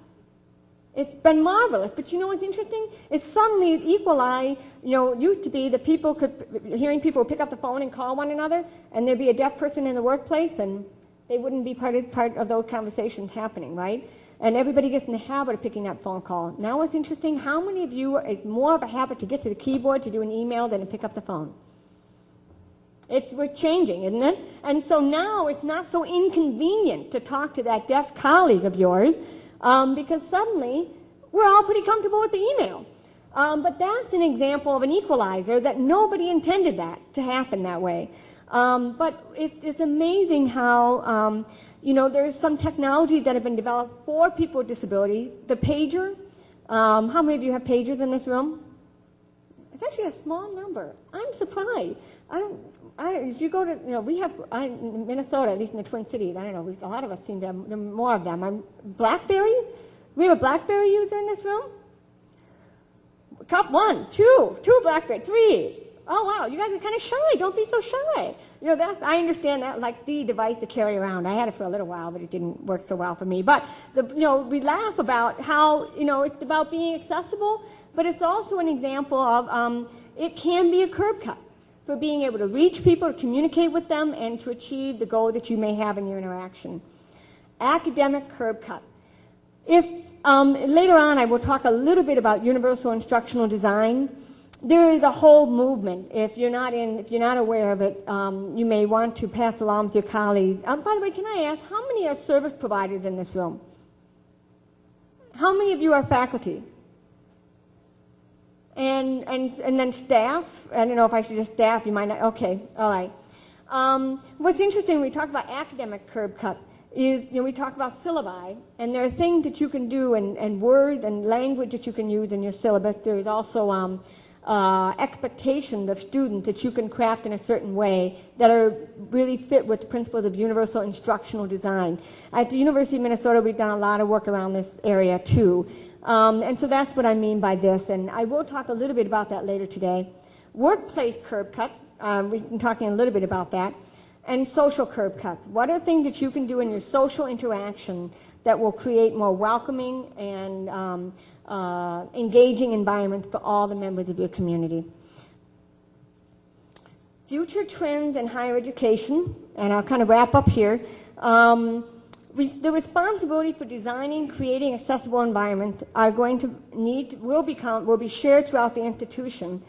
It's been marvelous, but you know what's interesting? It's suddenly equalized. Used to be that hearing people pick up the phone and call one another, and there'd be a deaf person in the workplace, and they wouldn't be part of those conversations happening, right? And everybody gets in the habit of picking up phone call. Now what's interesting, how many of you, it's more of a habit to get to the keyboard to do an email than to pick up the phone? We're changing, isn't it? And so now it's not so inconvenient to talk to that deaf colleague of yours because suddenly we're all pretty comfortable with the email. But that's an example of an equalizer that nobody intended that to happen that way. But it is amazing how, there's some technology that have been developed for people with disabilities. The pager, how many of you have pagers in this room? It's actually a small number. I'm surprised. If you go to, we have, in Minnesota, at least in the Twin Cities, I don't know, a lot of us seem to have more of them. BlackBerry? We have a BlackBerry user in this room? One, two BlackBerry, three. Oh, wow, you guys are kind of shy. Don't be so shy. I understand that, like the device to carry around. I had it for a little while, but it didn't work so well for me. But, we laugh about how, it's about being accessible, but it's also an example of it can be a curb cut for being able to reach people, to communicate with them, and to achieve the goal that you may have in your interaction. Academic curb cut. If later on I will talk a little bit about universal instructional design. There is a whole movement. If you're not aware of it, you may want to pass along to your colleagues. By the way, can I ask, how many are service providers in this room? How many of you are faculty? And then staff? I don't know if I should just staff. You might not. Okay, all right. What's interesting when we talk about academic curb cut is, we talk about syllabi, and there are things that you can do and words and language that you can use in your syllabus. There is also expectations of students that you can craft in a certain way that are really fit with the principles of universal instructional design. At the University of Minnesota, we've done a lot of work around this area too. And so that's what I mean by this, and I will talk a little bit about that later today. Workplace curb cut, we've been talking a little bit about that. And social curb cuts. What are things that you can do in your social interaction that will create more welcoming and engaging environments for all the members of your community? Future trends in higher education, and I'll kind of wrap up here. The responsibility for designing, creating accessible environments will be shared throughout the institution.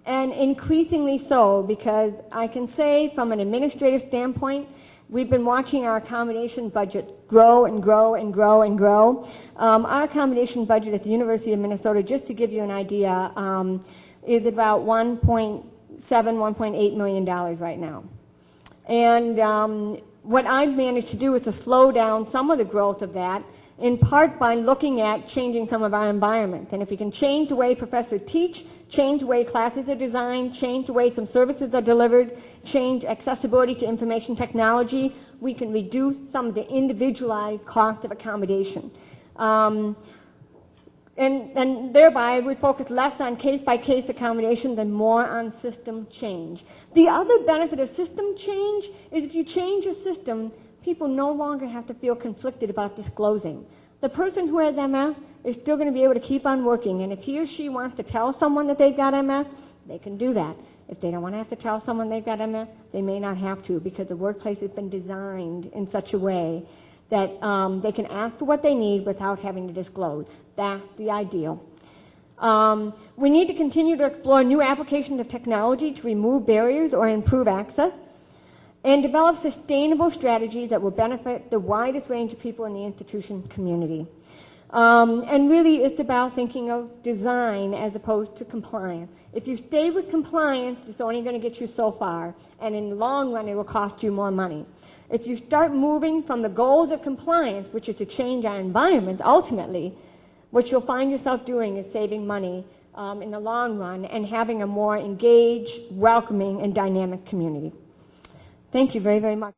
And increasingly so, because I can say from an administrative standpoint, we've been watching our accommodation budget grow and grow and grow and grow. Our accommodation budget at the University of Minnesota, just to give you an idea, is about $1.7, $1.8 million right now. And what I've managed to do is to slow down some of the growth of that, in part by looking at changing some of our environment. And if we can change the way professors teach, change the way classes are designed, change the way some services are delivered, change accessibility to information technology, we can reduce some of the individualized cost of accommodation. And thereby we focus less on case-by-case accommodation than more on system change. The other benefit of system change is if you change your system, people no longer have to feel conflicted about disclosing. The person who has MS is still going to be able to keep on working, and if he or she wants to tell someone that they've got MS, they can do that. If they don't want to have to tell someone they've got MS, they may not have to, because the workplace has been designed in such a way that they can ask for what they need without having to disclose. That's the ideal. We need to continue to explore new applications of technology to remove barriers or improve access, and develop sustainable strategies that will benefit the widest range of people in the institution community. And really, it's about thinking of design as opposed to compliance. If you stay with compliance, it's only going to get you so far, and in the long run, it will cost you more money. If you start moving from the goals of compliance, which is to change our environment, ultimately, what you'll find yourself doing is saving money in the long run and having a more engaged, welcoming, and dynamic community. Thank you very, very much.